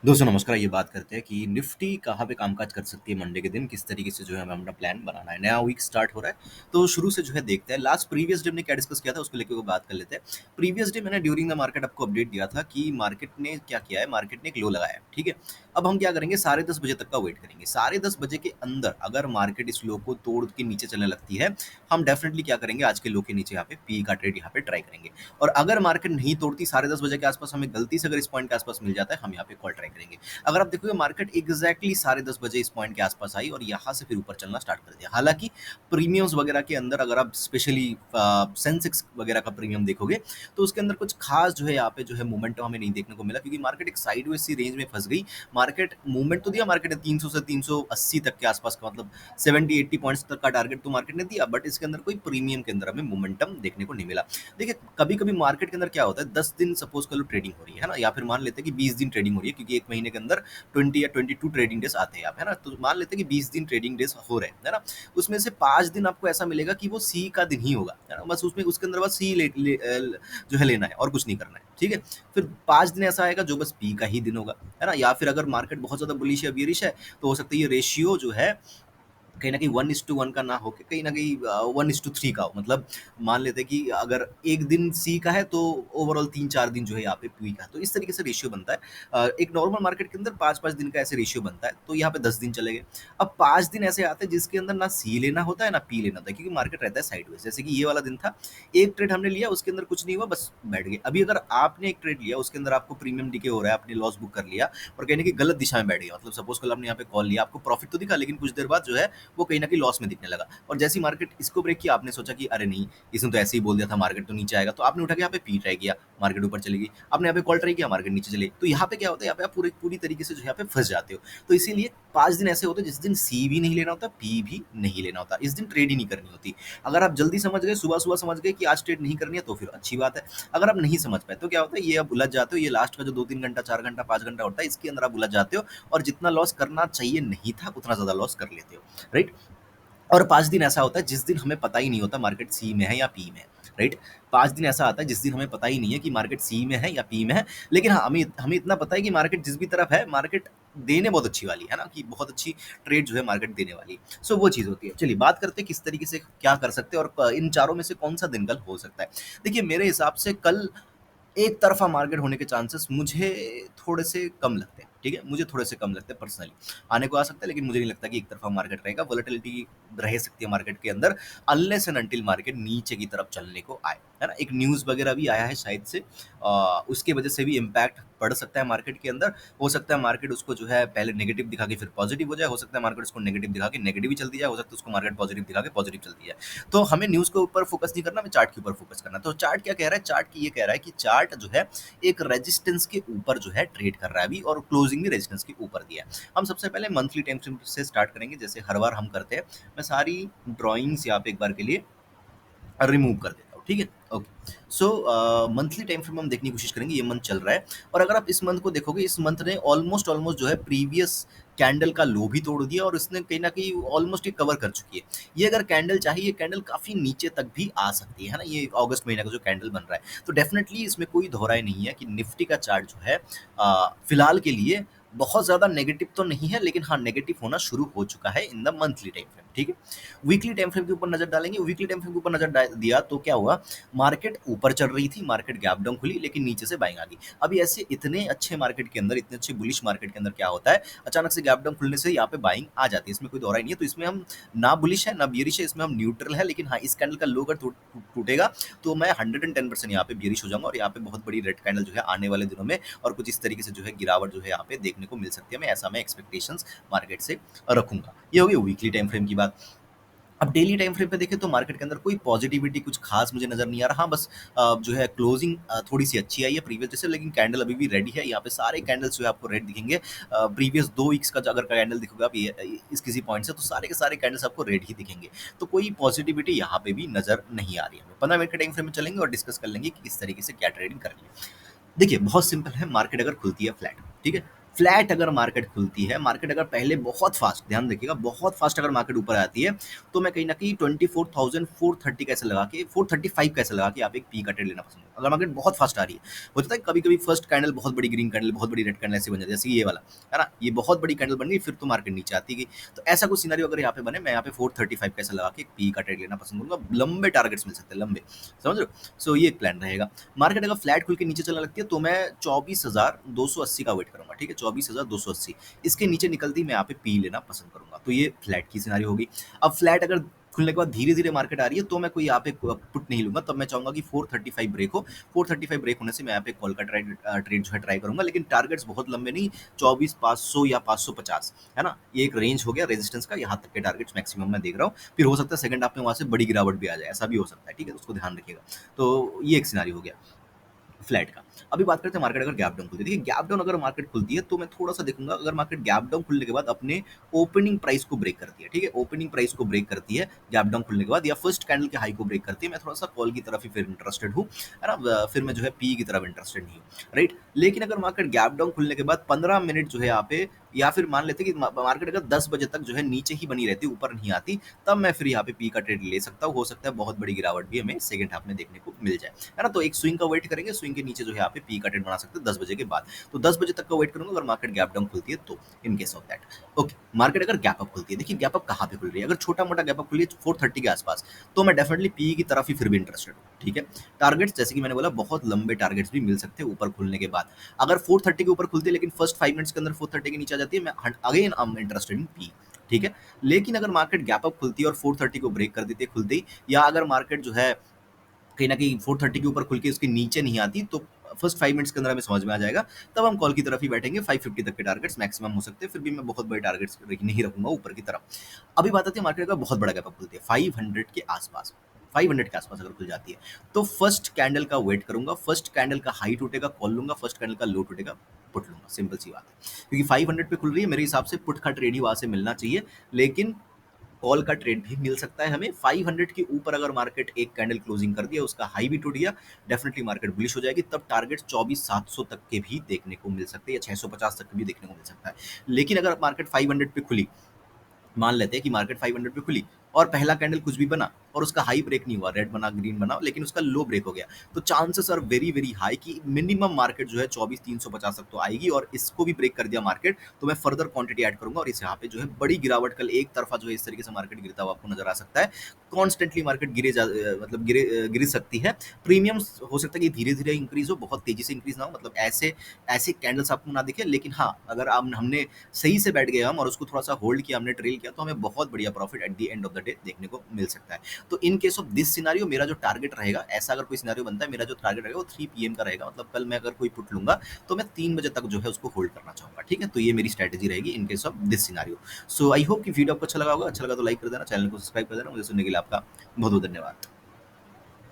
दोस्तों नमस्कार, ये बात करते हैं कि निफ्टी कहाँ पे कामकाज कर सकती है मंडे के दिन, किस तरीके से जो है हमें अपना प्लान बनाना है। नया वीक स्टार्ट हो रहा है, तो शुरू से जो है देखते हैं। लास्ट प्रीवियस डे हमने क्या डिस्कस किया था, उसको लेके वो बात कर लेते हैं। प्रीवियस डे मैंने ड्यूरिंग द मार्केट आपको अपडेट दिया था कि मार्केट ने क्या किया है, मार्केट ने एक लो लगाया है, ठीक है। अब हम क्या करेंगे, 10:30 बजे तक का वेट करेंगे। 10:30 बजे के अंदर अगर मार्केट इस लो को तोड़ के नीचे चलने लगती है, हम डेफिनेटली क्या करेंगे, आज के लो के नीचे यहाँ पे पी का ट्रेड यहाँ पे ट्राई करेंगे। और अगर मार्केट नहीं तोड़ती 10:30 बजे के आसपास, हमें गलती से अगर इस पॉइंट के आसपास मिल जाता है, हम यहाँ पे कॉल ट्राई करेंगे। अगर आप देखोगे मार्केट एग्जैक्टली 10:30 बजे इस पॉइंट के आसपास आई और यहाँ से फिर ऊपर चलना स्टार्ट कर दिया। हालांकि प्रीमियम्स वगैरह के अंदर अगर आप स्पेशली सेंसेक्स वगैरह का प्रीमियम देखोगे, तो उसके अंदर कुछ खास जो है यहाँ पे जो है मोमेंटम हमें नहीं देखने को मिला, क्योंकि मार्केट एक साइडवेज सी रेंज में फंस गई। मार्केट मूवमेंट तो दिया, मार्केट ने 300 से 380 तक के आसपास का, मतलब 70-80 पॉइंट्स तक का टारगेट तो मार्केट ने दिया, बट इसके अंदर कोई प्रीमियम के अंदर हमें मोमेंटम देखने को नहीं मिला। देखिए, कभी कभी मार्केट के अंदर क्या होता है, 10 दिन सपोज कर लो ट्रेडिंग हो रही है ना, या फिर मान लेते हैं कि 20 दिन ट्रेडिंग हो रही है, क्योंकि एक महीने के अंदर 20 या 22 ट्रेडिंग डेज आते हैं आप, है ना। तो मान लेते हैं कि 20 दिन ट्रेडिंग डेज हो रहे हैं, है ना। उसमें से 5 दिन आपको ऐसा मिलेगा कि वो सी का दिन ही होगा, है ना। बस उसमें उसके अंदर बस सी जो है लेना है और कुछ नहीं करना है, ठीक है। फिर 5 दिन ऐसा आएगा जो बस पी का ही दिन होगा, है ना। या फिर अगर मार्केट बहुत ज्यादा बुलिश या बियरिश है, तो हो सकता है ये रेशियो जो है कहीं न कहीं 1:1 का ना होके कहीं न कहीं 1:3 का हो। मतलब मान लेते हैं कि अगर 1 दिन सी का है, तो ओवरऑल 3-4 दिन जो है यहाँ पे पी का है। तो इस तरीके से रेशियो बनता है। एक नॉर्मल मार्केट के अंदर 5-5 दिन का ऐसे रेशियो बनता है, तो यहाँ पे 10 दिन चले गए। अब 5 दिन ऐसे आते हैं जिसके अंदर ना सी लेना होता है, ना पी लेना होता है, क्योंकि मार्केट रहता है साइडवेज। जैसे कि ये वाला दिन था, एक ट्रेड हमने लिया, उसके अंदर कुछ नहीं हुआ, बस बैठ गए। अभी अगर आपने एक ट्रेड लिया, उसके अंदर आपको प्रीमियम डीके हो रहा है, आपने लॉस बुक कर लिया और कहीं न कहीं गलत दिशा में बैठ गया। मतलब सपोज़ कल आपने यहाँ पे कॉल लिया, आपको प्रॉफिट तो दिखा, लेकिन कुछ देर बाद जो है वो कहीं न कहीं लॉस में दिखने लगा। और जैसे ही मार्केट इसको ब्रेक किया, आपने सोचा कि अरे नहीं, इसने तो ऐसे ही बोल दिया था मार्केट तो नीचे आएगा, तो आपने उठा के यहाँ पे पी ट्राई किया, मार्केट ऊपर चली गई। आपने यहाँ पे कॉल ट्राई किया, मार्केट नीचे चली गई। तो यहाँ पे क्या होता है, यहाँ पे आप पूरी तरीके से जो है यहाँ पे फंस जाते हो। तो इसीलिए 5 दिन ऐसे होते हैं जिस दिन सी भी नहीं लेना होता, पी भी नहीं लेना होता, इस दिन ट्रेड ही नहीं करनी होती। अगर आप जल्दी समझ गए, सुबह सुबह समझ गए कि आज ट्रेड नहीं करनी है, तो फिर अच्छी बात है। अगर आप नहीं समझ पाए, तो क्या होता है, ये आप उलझ जाते हो। ये लास्ट का जो 2-3 घंटा, 4 घंटा, 5 घंटा होता है, इसके अंदर आप उलझ जाते हो और जितना लॉस करना चाहिए नहीं था, उतना ज्यादा लॉस कर लेते हो, राइट। और 5 दिन ऐसा होता है जिस दिन हमें पता ही नहीं होता मार्केट सी में है या पी में है, राइट। 5 दिन ऐसा आता है जिस दिन हमें पता ही नहीं है कि मार्केट सी में है या पी में है। लेकिन हाँ, हमें हमें इतना पता है कि मार्केट जिस भी तरफ है, मार्केट देने बहुत अच्छी वाली है ना, कि बहुत अच्छी ट्रेड जो है मार्केट देने वाली है। सो वो चीज़ होती है। चलिए बात करते हैं किस तरीके से क्या कर सकते हैं, और इन चारों में से कौन सा दिन कल हो सकता है। देखिए, मेरे हिसाब से कल एक तरफ़ा मार्केट होने के चांसेस मुझे थोड़े से कम लगते हैं, ठीक है? मुझे थोड़े से कम लगते हैं पर्सनली। आने को आ सकता है, लेकिन मुझे नहीं लगता कि एक तरफ़ा मार्केट रहेगा। वोलेटिलिटी रह सकती है मार्केट के अंदर, अनलेस एंड अंटिल मार्केट नीचे की तरफ चलने को आए, है ना? एक न्यूज़ वगैरह भी आया है शायद से, उसकी वजह से भी इम्पैक्ट पड़ सकता है मार्केट के अंदर। हो सकता है मार्केट उसको जो है पहले नेगेटिव दिखा के फिर पॉजिटिव हो जाए, हो सकता है मार्केट उसको नेगेटिव दिखा के नेगेटिव ही चलती जाए, हो सकता है उसको मार्केट पॉजिटिव दिखा के पॉजिटिव चलती जाए। तो हमें न्यूज़ के ऊपर फोकस नहीं करना, हमें चार्ट के ऊपर फोकस करना है। तो चार्ट क्या कह रहा है? चार्ट ये कह रहा है कि चार्ट जो है एक रेजिस्टेंस के ऊपर जो है ट्रेड कर रहा है अभी, और क्लोजिंग भी रेजिस्टेंस के ऊपर दिया है। हम सबसे पहले मंथली टाइम फ्रेम से स्टार्ट करेंगे, जैसे हर बार हम करते हैं। मैं सारी ड्राइंग्स यहाँ पे एक बार के लिए रिमूव कर देता हूँ, ठीक है। ओके, सो मंथली टाइम फ्रेम हम देखने की कोशिश करेंगे। ये मंथ चल रहा है, और अगर आप इस मंथ को देखोगे, इस मंथ ने ऑलमोस्ट ऑलमोस्ट जो है प्रीवियस कैंडल का लो भी तोड़ दिया, और इसने कहीं ना कहीं ऑलमोस्ट ये कवर कर चुकी है। ये अगर कैंडल चाहिए, ये कैंडल काफी नीचे तक भी आ सकती है ना। ये अगस्त महीने का जो कैंडल बन रहा है, तो डेफिनेटली इसमें कोई दोहराई नहीं है कि निफ्टी का चार्ट जो है फिलहाल के लिए बहुत ज्यादा नेगेटिव तो नहीं है, लेकिन हाँ, नेगेटिव होना शुरू हो चुका है in the monthly time frame, ठीक है। वीकली टाइम फ्रेम के ऊपर नजर डालेंगे। वीकली टाइम फ्रेम के ऊपर नजर दिया तो क्या हुआ, मार्केट ऊपर चल रही थी, मार्केट गैप डाउन खुली, लेकिन नीचे से बाइंग आ गई। अभी ऐसे इतने अच्छे मार्केट के अंदर, इतने अच्छे बुलिश मार्केट के अंदर क्या होता है, अचानक से गैप डाउन खुलने से यहाँ पे बाइंग आ जाती है, इसमें कोई दौरा ही नहीं है। तो इसमें हम ना बुलिश है ना बियरिश है, इसमें हम न्यूट्रल है। लेकिन हाँ, इस कैंडल का लो अगर टूटेगा, तो मैं 110% यहाँ पे बियरिश हो जाऊंगा, और यहाँ पे बहुत बड़ी रेड कैंडल जो है आने वाले दिनों में और कुछ इस तरीके से जो है गिरावट जो है यहाँ पे देखने को मिल सकती है। मैं ऐसा मैं एक्सपेक्टेशंस मार्केट से रखूंगा। ये होगी वीकली टाइम फ्रेम की बात। अब डेली टाइम फ्रेम पे देखें, तो मार्केट के अंदर कोई पॉजिटिविटी कुछ खास मुझे नजर नहीं आ रहा। हाँ, बस जो है क्लोजिंग थोड़ी सी अच्छी आई है प्रीवियस जैसे, लेकिन कैंडल अभी भी रेडी है। यहाँ पे सारे कैंडल्स जो है आपको रेड दिखेंगे। प्रीवियस 2 वीक्स का जो अगर कैंडल दिखोगे आप इस किसी पॉइंट से, तो सारे के सारे कैंडल्स आपको रेड ही दिखेंगे। तो कोई पॉजिटिविटी यहाँ पे भी नजर नहीं आ रही है। 15 मिनट के टाइम फ्रेम में चलेंगे और डिस्कस कर लेंगे कि किस तरीके से क्या ट्रेडिंग करनी है। देखिए, बहुत सिंपल है। मार्केट अगर खुलती है फ्लैट, ठीक है, फ्लैट अगर मार्केट खुलती है, मार्केट अगर पहले बहुत फास्ट, ध्यान रखिएगा, बहुत फास्ट अगर मार्केट ऊपर आती है, तो मैं कहीं न कहीं 24,430 कैसे लगा के 435 कैसे लगा के आप एक पी का ट्रेड लेना पसंद करूँगा। अगर मार्केट बहुत फास्ट आ रही है, हो जाता है कभी-कभी फर्स्ट कैंडल बहुत बड़ी ग्रीन कैंडल, बहुत बड़ी रेड कैंडल ऐसी बन जाती है, जैसे ये वाला, है ना? ये बहुत बड़ी कैंडल बन गई, फिर तो मार्केट नीचे आती गई। तो ऐसा कुछ सिनेरियो अगर यहाँ पे बने, मैं यहाँ पे 435 कैसे लगा के एक पी का ट्रेड लेना पसंद करूँगा। लंबे टारगेट्स मिल सकते हैं, लंबे, समझ रहे हो? सो ये एक प्लान रहेगा। मार्केट अगर फ्लैट खुल के नीचे चलने लगती है, तो मैं 24,280 का वेट करूँगा, ठीक है? 24,280 इसके नीचे निकलती मैं यहाँ पे पी लेना पसंद करूँगा। तो ये फ्लैट की सिनेरियो होगी। अब फ्लैट अगर खुलने के बाद धीरे-धीरे मार्केट आ रही है, तो मैं कोई यहाँ पे पुट नहीं लूँगा, तब मैं चाहूँगा कि 435 ब्रेक हो। 435 ब्रेक होने से मैं यहाँ पे कॉल का ट्रेड जो है ट्राई करूँगा, लेकिन टारगेट्स बहुत लंबे नहीं, 24,500 या 550, है ना? ये एक रेंज हो गया रेजिस्टेंस का, यहाँ तक के टारगेट्स मैक्सिमम मैं देख रहा हूँ। फिर हो सकता है सेकंड हाफ में वहाँ से बड़ी गिरावट भी आ जाए, ऐसा भी हो सकता है, ठीक है? तो उसको ध्यान रखिएगा। तो ये एक सिनेरियो हो गया फ्लैट का। अभी बात करते हैं मार्केट अगर गैप डाउन खुलती है। देखिए गैप डाउन अगर मार्केट खुलती है, तो मैं थोड़ा-सा देखूँगा, अगर मार्केट गैप डाउन खुलने के बाद अपने ओपनिंग प्राइस को ब्रेक करती है, ठीक है? ओपनिंग प्राइस को ब्रेक करती है गैप डाउन खुलने के बाद, या फर्स्ट कैंडल के हाई को ब्रेक करती है, मैं थोड़ा-सा कॉल की तरफ ही फिर इंटरेस्टेड हूँ, है ना? फिर मैं जो है पी की तरफ इंटरेस्टेड नहीं हूँ, राइट? लेकिन अगर मार्केट गैप डाउन खुलने के बाद 15 मिनट जो है यहाँ पे, या फिर मान लेते हैं कि मार्केट अगर 10 बजे तक जो है नीचे ही बनी रहती, ऊपर नहीं आती, तब मैं फिर यहाँ पे पी का ट्रेड ले सकता हूँ। हो सकता है बहुत बड़ी गिरावट भी हमें सेकंड हाफ में देखने को मिल जाए, है ना? तो एक स्विंग का वेट करेंगे, स्विंग के नीचे जो है यहाँ पे पी का ट्रेड बना सकते हैं 10 बजे के बाद। तो 10 बजे तक का वेट करूँगा अगर मार्केट गैप डाउन खुलती है तो, in case of that. Okay, market अगर गैप अप खुलती है, देखिए गैप अप कहाँ पे खुल रही है? अगर छोटा-मोटा गैप अप खुली है 430 के आस-पास, तो मैं डेफिनिटली पी की तरफ ही फिर भी इंटरेस्टेड हूँ, ठीक है? टारगेट्स जैसे कि मैंने बोला, बहुत लंबे टारगेट्स भी मिल सकते हैं ऊपर खुलने के बाद। अगर 430 के ऊपर खुलती है लेकिन फर्स्ट 5 मिनट्स के अंदर 430 के नीचे आ जाती है, मैं again I am interested in P, ठीक है? लेकिन अगर मार्केट गैप अप खुलती है और 430 को ब्रेक कर देती है खुलते ही, या अगर मार्केट जो है कहीं न कहीं 430 के ऊपर खुल के उसके नीचे नहीं आती, तो फर्स्ट 5 मिनट्स के अंदर हमें समझ में आ जाएगा, तब हम कॉल की तरफ ही बैठेंगे। 550 तक के टारगेट्स मैक्सिमम हो सकते हैं, फिर भी मैं बहुत बड़े टारगेट्स नहीं रखूँगा ऊपर की तरफ। अभी बात आती है मार्केट का बहुत बड़ा गैप अप खुलती है 500 के आस-पास, 500 के आस-पास अगर खुल जाती है, तो फर्स्ट कैंडल का वेट करूँगा, फर्स्ट कैंडल का हाई टूटेगा कॉल लूँगा, फर्स्ट कैंडल का लो टूटेगा पुट लूँगा, सिंपल सी बात है। क्योंकि 500 पे खुल रही है, मेरे हिसाब से पुट का ट्रेड ही वहाँ से मिलना चाहिए, लेकिन कॉल का ट्रेड भी मिल सकता है हमें। 500 के ऊपर अगर मार्केट एक कैंडल क्लोजिंग कर दिया, उसका हाई भी टूट गया, डेफिनिटली मार्केट बुलिश हो जाएगी, तब टारगेट 24,700 तक के भी देखने को मिल सकते हैं, या 650 तक के भी देखने को मिल सकता है। लेकिन अगर मार्केट 500 पे खुली, मान लेते हैं कि मार्केट 500 पे खुली और पहला कैंडल कुछ भी बना और उसका हाई ब्रेक नहीं हुआ, रेड बना, ग्रीन बना, लेकिन उसका लो ब्रेक हो गया, तो chances are very very high कि मिनिमम मार्केट जो है 24,350 तक तो आएगी, और इसको भी ब्रेक कर दिया मार्केट, तो मैं फर्दर क्वांटिटी ऐड करूंगा, और इस यहाँ पे जो है बड़ी गिरावट, कल एक तरफा जो है इस तरीके से मार्केट गिरता हुआ आपको नजर आ सकता है। कॉन्स्टेंटली मार्केट मतलब गिर सकती है। प्रीमियम्स हो सकता है कि धीरे धीरे इंक्रीज हो, बहुत तेजी से इंक्रीज ना हो, मतलब ऐसे ऐसे कैंडल्स आपको ना दिखे, लेकिन हाँ, अगर आप हमने सही से बैठ गए हम और उसको थोड़ा-सा होल्ड किया, हमने ट्रेल किया, तो हमें बहुत बढ़िया profit at the end of the day देखने को मिल सकता है। तो in case of this scenario, मेरा जो टारगेट रहेगा, ऐसा अगर कोई सिनेरियो बनता है, मेरा जो टारगेट रहेगा वो 3 पीएम का रहेगा, मतलब कल मैं अगर कोई पुट लूँगा, तो मैं 3 बजे तक जो है उसको होल्ड करना चाहूँगा, ठीक है? तो ये मेरी स्ट्रैटेजी रहेगी in case of this scenario. So I hope कि वीडियो आपको अच्छा लगा होगा। अच्छा लगा तो लाइक कर देना, चैनल को सब्सक्राइब कर देना। मुझे सुनने के लिए आपका बहुत-बहुत धन्यवाद।